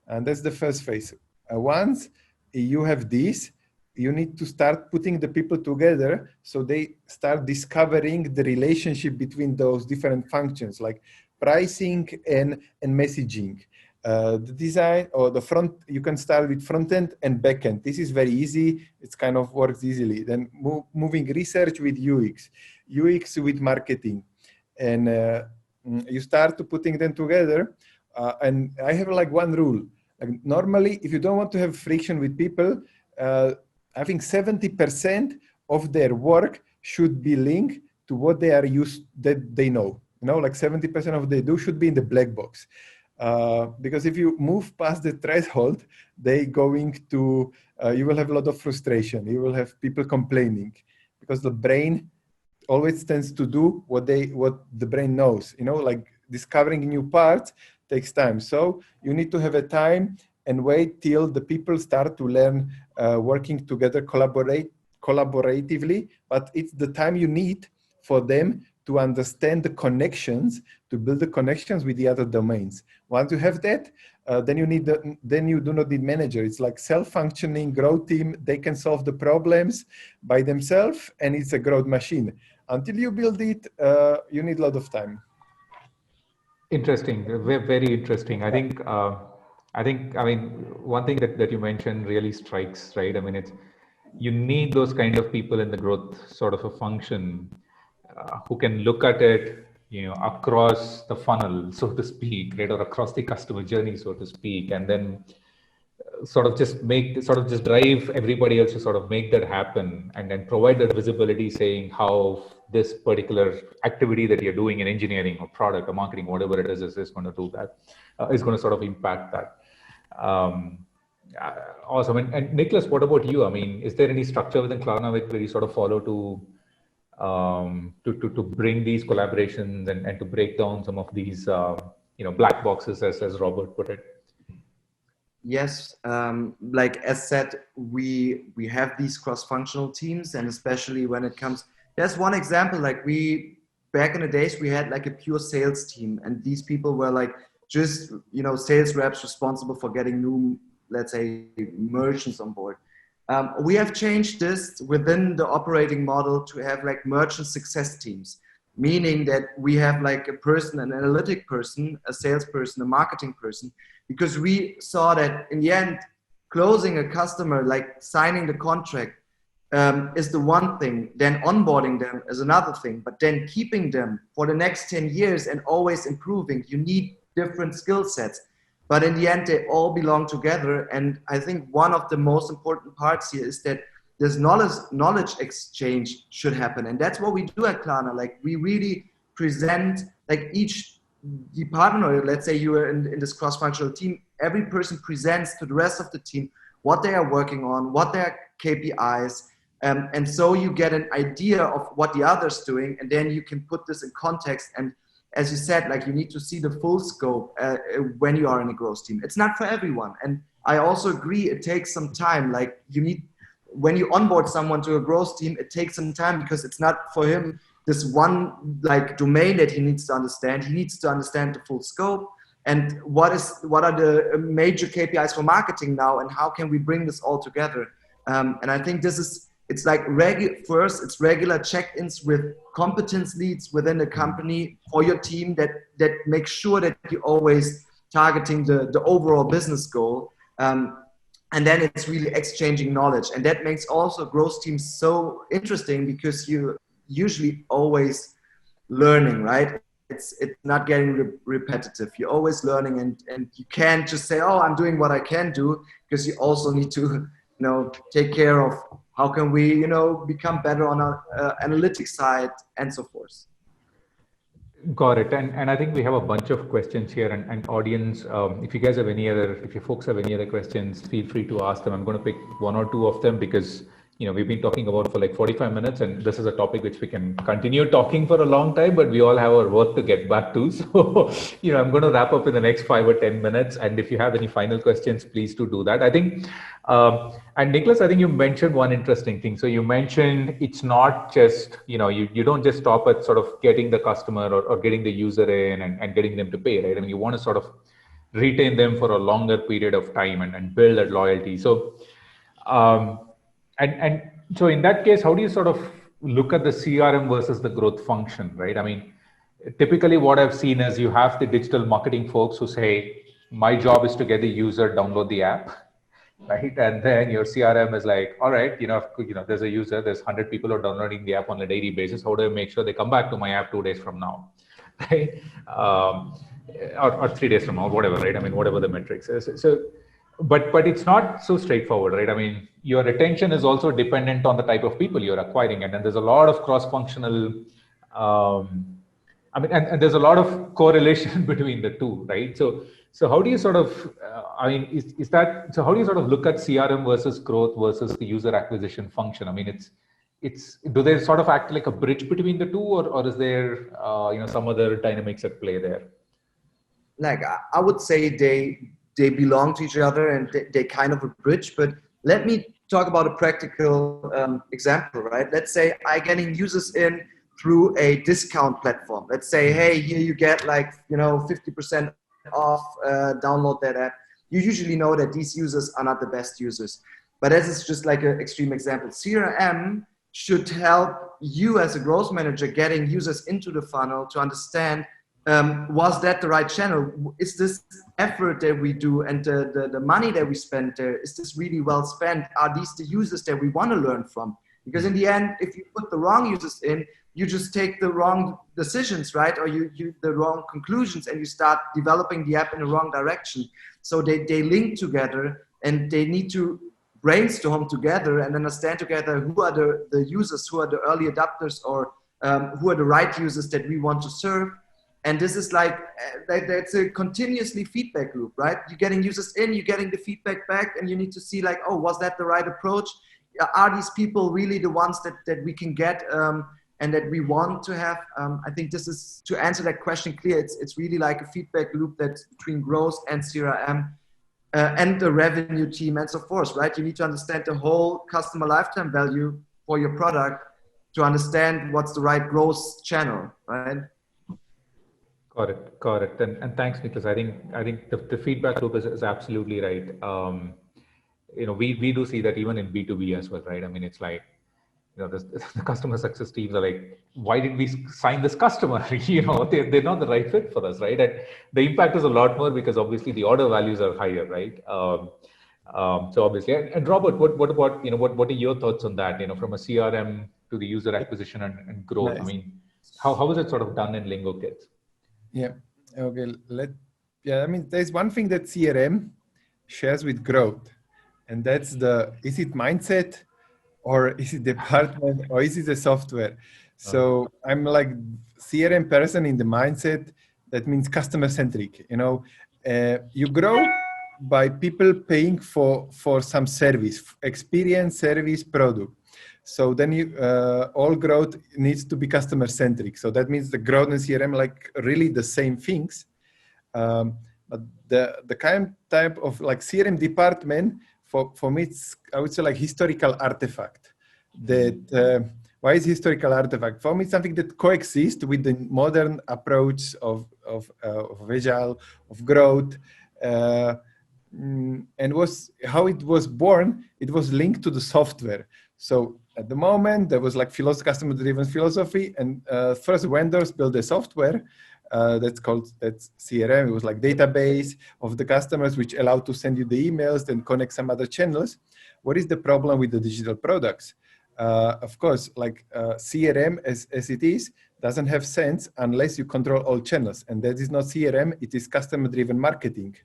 And that's the first phase. Once you have this, you need to start putting the people together so they start discovering the relationship between those different functions, like pricing and messaging. The design or the front, you can start with front end and back end. This is very easy. It's kind of works easily. Then moving research with UX with marketing. And you start to putting them together. And I have like one rule. Like normally, if you don't want to have friction with people, I think 70% of their work should be linked to what they are used, that they know. Like 70% of they do should be in the black box. Because if you move past the threshold, you will have a lot of frustration. You will have people complaining because the brain always tends to do what the brain knows. Like discovering new parts takes time. So you need to have a time and wait till the people start to learn working together, collaboratively. But it's the time you need for them to understand the connections, to build the connections with the other domains. Once you have that, then you do not need manager. It's like self-functioning growth team. They can solve the problems by themselves, and it's a growth machine. Until you build it, you need a lot of time. Interesting, very interesting. I think, one thing that you mentioned really strikes, right? I mean, you need those kind of people in the growth sort of a function who can look at it, across the funnel, so to speak, right, or across the customer journey, so to speak, and then sort of just drive everybody else to sort of make that happen, and then provide that visibility, saying how this particular activity that you're doing in engineering or product or marketing, whatever it is going to do that, is going to sort of impact that. Awesome. And Niklas, what about you? I mean, is there any structure within Klarna where you sort of follow to bring these collaborations and to break down some of these black boxes, as Robert put it? Yes, like as said, we have these cross-functional teams, and especially when it comes, there's one example, like back in the days, we had like a pure sales team, and these people were like just, sales reps responsible for getting new, let's say, merchants on board. We have changed this within the operating model to have like merchant success teams, meaning that we have like a person, an analytic person, a salesperson, a marketing person, because we saw that in the end, closing a customer, like signing the contract, is the one thing, then onboarding them is another thing, but then keeping them for the next 10 years and always improving, you need different skill sets. But in the end, they all belong together. And I think one of the most important parts here is that this knowledge exchange should happen. And that's what we do at Klarna. Like we really present, like each department, or let's say you are in this cross-functional team, every person presents to the rest of the team what they are working on, what their KPIs, and so you get an idea of what the other's doing, and then you can put this in context. And as you said, like you need to see the full scope when you are in a growth team. It's not for everyone. And I also agree, it takes some time. Like when you onboard someone to a growth team, it takes some time because it's not for him this one like domain that he needs to understand. He needs to understand the full scope and what are the major KPIs for marketing now, and how can we bring this all together. And I think it's like first, it's regular check-ins with competence leads within the company for your team that make sure that you're always targeting the overall business goal. And then it's really exchanging knowledge. And that makes also growth teams so interesting because you usually always learning, right? It's not getting repetitive. You're always learning, and you can't just say, oh, I'm doing what I can do, because you also need to take care of how can we become better on our analytics side and so forth. Got it. And I think we have a bunch of questions here, and audience, if you folks have any other questions, feel free to ask them. I'm going to pick one or two of them because we've been talking about for like 45 minutes, and this is a topic which we can continue talking for a long time, but we all have our work to get back to. So, I'm going to wrap up in the next 5 or 10 minutes. And if you have any final questions, please do that. I think, and Niklas, I think you mentioned one interesting thing. So you mentioned it's not just, you don't just stop at sort of getting the customer or getting the user in and getting them to pay, right? I mean, you want to sort of retain them for a longer period of time and build that loyalty. So, And so in that case, how do you sort of look at the CRM versus the growth function, right? I mean, typically what I've seen is you have the digital marketing folks who say, my job is to get the user download the app, right? And then your CRM is like, all right, there's a user, there's 100 people who are downloading the app on a daily basis. How do I make sure they come back to my app 2 days from now, right? Or 3 days from now, whatever, right? I mean, whatever the metrics is. So, but it's not so straightforward, right? I mean, your retention is also dependent on the type of people you're acquiring, and then there's a lot of cross-functional I mean, and there's a lot of correlation between the two, right? So how do you sort of, I mean, is that, so how do you sort of look at CRM versus growth versus the user acquisition function? I mean, do they sort of act like a bridge between the two, or is there, some other dynamics at play there? Like, I would say they belong to each other and they kind of a bridge, but let me talk about a practical example, right? Let's say I getting users in through a discount platform. Let's say, hey, here you get like, 50% off, download that app. You usually know that these users are not the best users, but this is just like an extreme example. CRM should help you as a growth manager getting users into the funnel to understand, was that the right channel? Is this effort that we do and the money that we spend there, is this really well spent? Are these the users that we want to learn from? Because in the end, if you put the wrong users in, you just take the wrong decisions, right? Or you the wrong conclusions, and you start developing the app in the wrong direction. So they link together, and they need to brainstorm together and understand together who are the users, who are the early adopters, or who are the right users that we want to serve. And this is like, that's a continuously feedback loop, right? You're getting users in, you're getting the feedback back, and you need to see like, oh, was that the right approach? Are these people really the ones that we can get and that we want to have? I think this is, to answer that question clear, it's really like a feedback loop that's between growth and CRM and the revenue team and so forth, right? You need to understand the whole customer lifetime value for your product to understand what's the right growth channel, right? Got it. And thanks, Niklas. I think the feedback loop is absolutely right. We do see that even in B2B as well, right? I mean, it's like, the customer success teams are like, why did we sign this customer? They're not the right fit for us, right? And the impact is a lot more because obviously the order values are higher, right? So obviously, and Robert, what about, what are your thoughts on that? From a CRM to the user acquisition and growth. Nice. I mean, how is it sort of done in Lingokids? Yeah. Okay. I mean, there's one thing that CRM shares with growth, and that's is it mindset, or is it department, or is it the software? So I'm like CRM person in the mindset. That means customer centric. You grow by people paying for some service, experience, service, product. So then all growth needs to be customer centric. So that means the growth and CRM like really the same things. But the kind type of like CRM department for me, it's, I would say, like historical artifact. That why is historical artifact? For me, it's something that coexists with the modern approach of agile, of growth. And how it was born, it was linked to the software. So at the moment, there was like customer-driven philosophy, and first vendors built a software that's CRM. It was like database of the customers, which allowed to send you the emails, then connect some other channels. What is the problem with the digital products? Of course, like CRM as it is, doesn't have sense unless you control all channels. And that is not CRM, it is customer-driven marketing.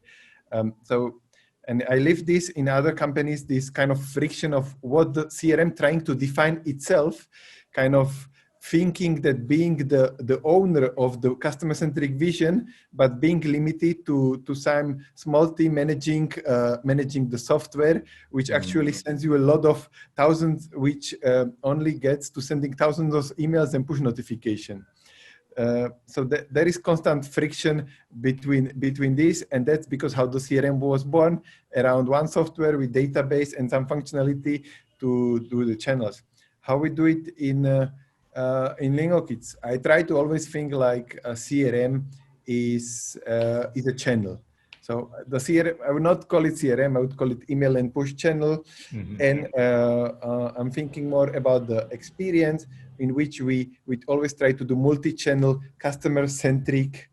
And I live this in other companies, this kind of friction of what the CRM trying to define itself, kind of thinking that being the owner of the customer-centric vision, but being limited to some small team managing the software, which actually sends you a lot of thousands, which only gets to sending thousands of emails and push notification. So there is constant friction between this, and that's because how the CRM was born, around one software with database and some functionality to do the channels. How we do it in Lingokids, I try to always think like a CRM is a channel. So the CRM, I would not call it CRM, I would call it email and push channel. Mm-hmm. And I'm thinking more about the experience in which we always try to do multi-channel, customer-centric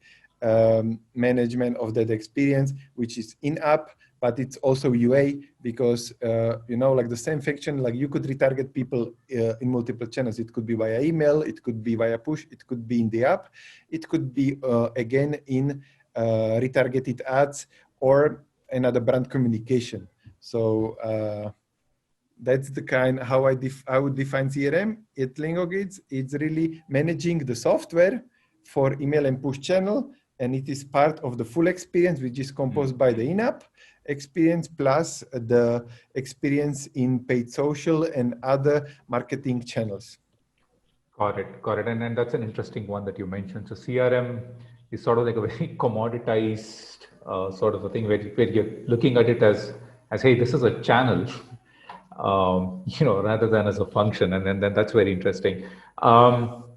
management of that experience, which is in-app, but it's also UA, because, like the same function, like you could retarget people in multiple channels. It could be via email, it could be via push, it could be in the app, it could be, again, in retargeted ads or another brand communication. So that's the kind how I would define CRM at Lingokids. It's really managing the software for email and push channel, and it is part of the full experience, which is composed by the in-app experience plus the experience in paid social and other marketing channels. Got it, got it. And that's an interesting one that you mentioned. So CRM is sort of like a very commoditized sort of a thing where you're looking at it as hey, this is a channel, rather than as a function. And then that's very interesting.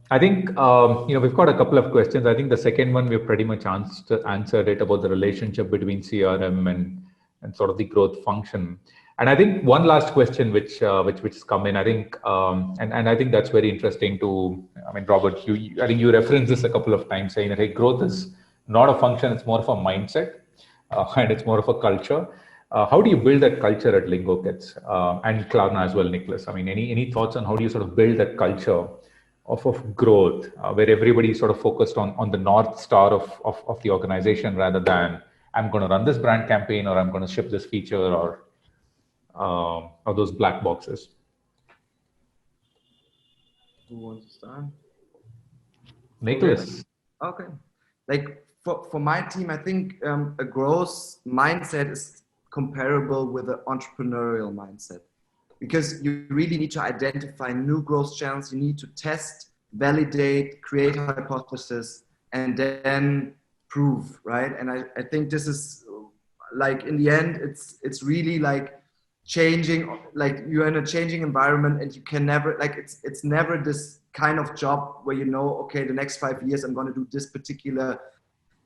I think, we've got a couple of questions. I think the second one, we've pretty much answered it about the relationship between CRM and sort of the growth function. And I think one last question which has come in, I think, and I think that's very interesting Robert, I think you referenced this a couple of times, saying that, hey, growth is not a function, it's more of a mindset, and it's more of a culture. How do you build that culture at Lingokids and Klarna as well, Niklas? I mean, any thoughts on how do you sort of build that culture of growth, where everybody is sort of focused on the North Star of the organization rather than I'm going to run this brand campaign or I'm going to ship this feature or those black boxes? Who wants to start? Niklas. Okay. Like for my team, I think a growth mindset is comparable with an entrepreneurial mindset, because you really need to identify new growth channels. You need to test, validate, create hypotheses, and then prove, right? And I think this is like, in the end, it's really like changing, like you're in a changing environment and you can never, like it's never this kind of job where okay, the next 5 years I'm going to do this particular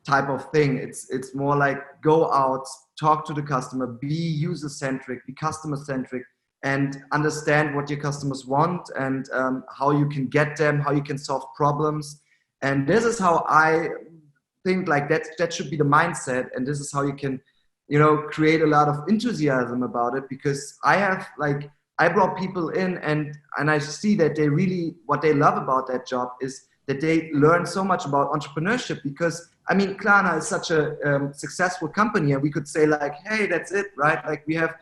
type of thing. It's more like go out, talk to the customer, be user-centric, be customer-centric, and understand what your customers want and how you can get them, how you can solve problems. And this is how I think like that should be the mindset. And this is how you can, create a lot of enthusiasm about it, because I brought people in and I see that they really, what they love about that job is that they learn so much about entrepreneurship, because Klarna is such a successful company, and we could say like, hey, that's it, right? Like we have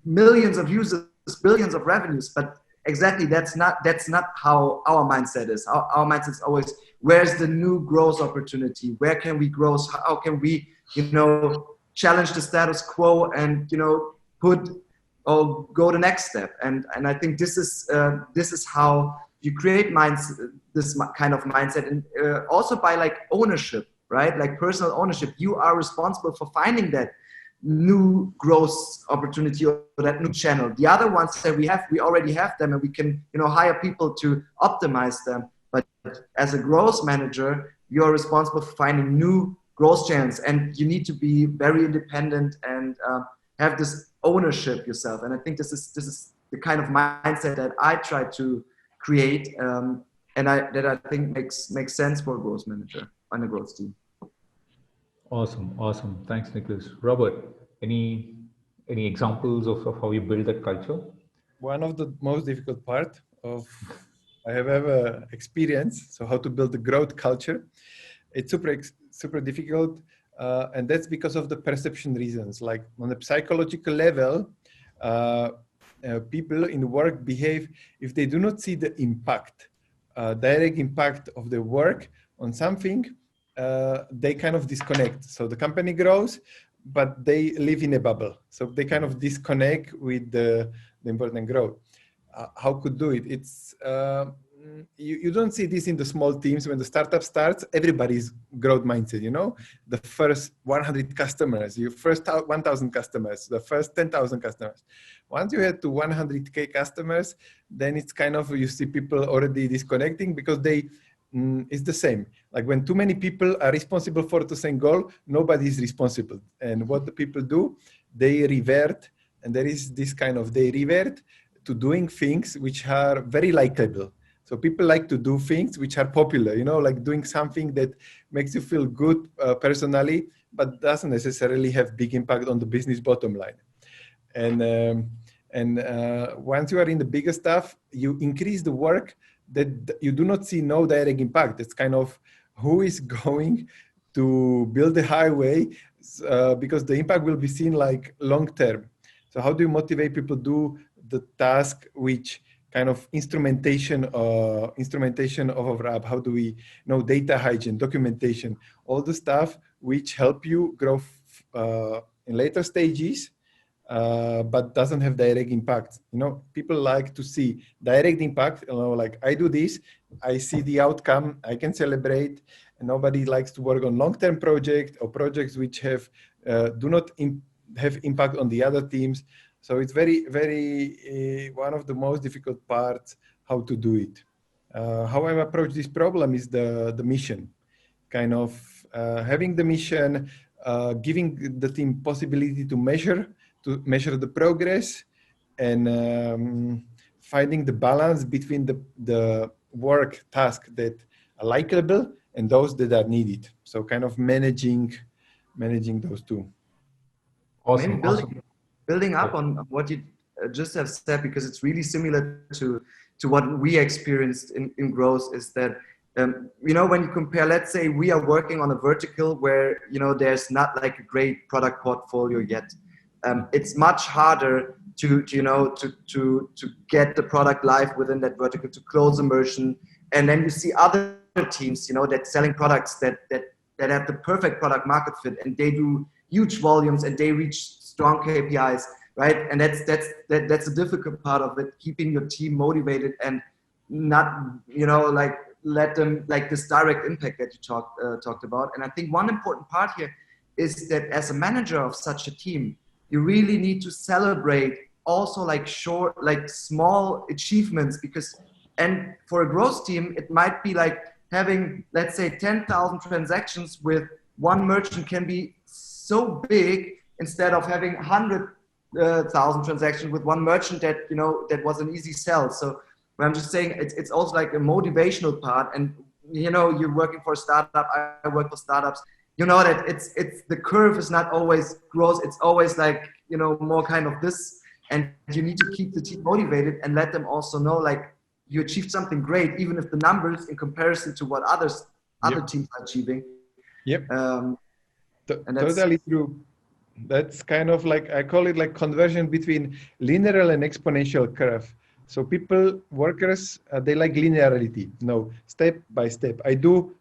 millions of users, billions of revenues, but exactly that's not how our mindset is. Our mindset is always, where's the new growth opportunity? Where can we grow? How can we, challenge the status quo and go the next step? And I think this is how you create this kind of mindset, and also by like ownership, right? Like personal ownership. You are responsible for finding that new growth opportunity or that new channel. The other ones that we already have them, and we can hire people to optimize them. But as a growth manager, you're responsible for finding new growth channels, and you need to be very independent and have this ownership yourself. And I think this is the kind of mindset that I try to create, and that I think makes sense for a growth manager and a growth team. Awesome. Thanks, Niklas. Robert, any examples of how you build that culture? One of the most difficult part of I have ever experienced, so how to build a growth culture, it's super difficult, and that's because of the perception reasons. Like on a psychological level, people in work behave if they do not see the impact, direct impact of the work on something. They kind of disconnect. So the company grows, but they live in a bubble. So they kind of disconnect with the important growth. How could do it? It's you don't see this in the small teams. When the startup starts, everybody's growth mindset. The first 100 customers, your first 1,000 customers, the first 10,000 customers. Once you head to 100K customers, then it's kind of, you see people already disconnecting, because it's the same. Like when too many people are responsible for the same goal, nobody is responsible. And what the people do, they revert, and there is this kind of, they revert to doing things which are very likable. So people like to do things which are popular, like doing something that makes you feel good personally, but doesn't necessarily have big impact on the business bottom line. And once you are in the bigger stuff, you increase the work that you do not see no direct impact. It's kind of who is going to build the highway, because the impact will be seen like long term. So how do you motivate people to do the task which kind of instrumentation of our app. How do we know data hygiene, documentation, all the stuff which help you grow in later stages, but doesn't have direct impact. People like to see direct impact. Like I do this, I see the outcome, I can celebrate. And nobody likes to work on long-term projects or projects which do not have impact on the other teams. So it's very, very one of the most difficult parts how to do it. How I approach this problem is the mission, kind of having the mission, giving the team possibility to measure the progress, and finding the balance between the work task that are likable and those that are needed. So kind of managing those two. Awesome. Maybe building up on what you just have said, because it's really similar to what we experienced in growth, is that when you compare, let's say we are working on a vertical where there's not like a great product portfolio yet. It's much harder to get the product live within that vertical, to close immersion, and then you see other teams that selling products that have the perfect product market fit, and they do huge volumes and they reach strong KPIs, right? And that's a difficult part of it, keeping your team motivated and not like let them like this direct impact that you talked about. And I think one important part here is that as a manager of such a team, you really need to celebrate also like small achievements, and for a growth team, it might be like having, let's say, 10,000 transactions with one merchant can be so big, instead of having 100,000 transactions with one merchant that was an easy sell. So I'm just saying it's also like a motivational part. And you're working for a startup, I work for startups. That it's the curve is not always growth. It's always like more kind of this, and you need to keep the team motivated and let them also know like you achieved something great, even if the numbers in comparison to what other teams are achieving. Yep. And totally true. That's kind of like, I call it like conversion between linear and exponential curve. So workers, they like linearity. No, step by step. I do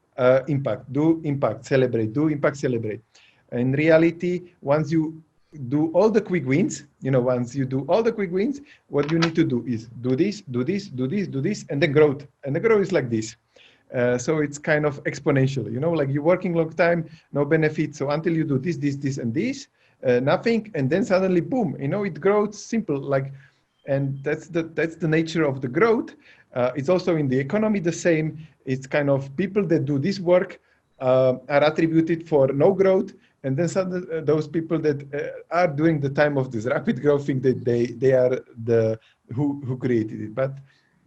impact, celebrate, do impact, celebrate. In reality, once you do all the quick wins, what you need to do is do this, and then growth. And the growth is like this. So it's kind of exponential, like you're working long time, no benefit. So until you do this, and this, nothing. And then suddenly, boom, it grows simple. And that's the nature of the growth. It's also in the economy the same. It's kind of people that do this work are attributed for no growth. And then suddenly those people that are during the time of this rapid growth think that they are the who created it. But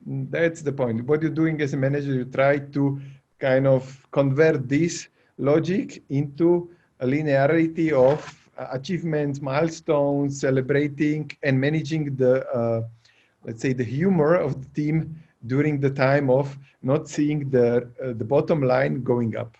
that's the point. What you're doing as a manager, you try to kind of convert this logic into a linearity of achievements, milestones, celebrating and managing the, let's say, the humor of the team during the time of not seeing the bottom line going up.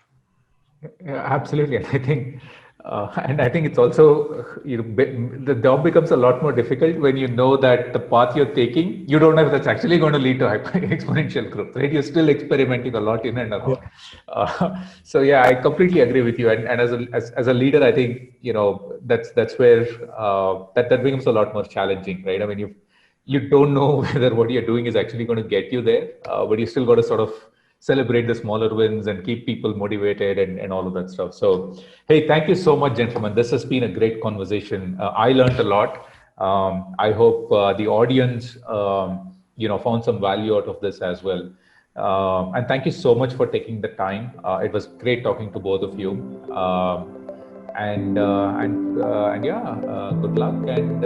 Yeah, absolutely. And I think it's also, the job becomes a lot more difficult when you know that the path you're taking, you don't know if that's actually going to lead to exponential growth, right? You're still experimenting a lot in and around. Yeah. So yeah, I completely agree with you. And as a leader, I think, that's where that becomes a lot more challenging, right? I mean, you don't know whether what you're doing is actually going to get you there, but you still got to sort of celebrate the smaller wins and keep people motivated and all of that stuff. So, hey, thank you so much, gentlemen. This has been a great conversation. I learned a lot. I hope the audience, found some value out of this as well. And thank you so much for taking the time. It was great talking to both of you. And yeah, good luck and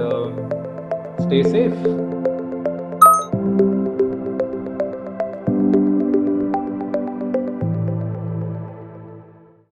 stay safe.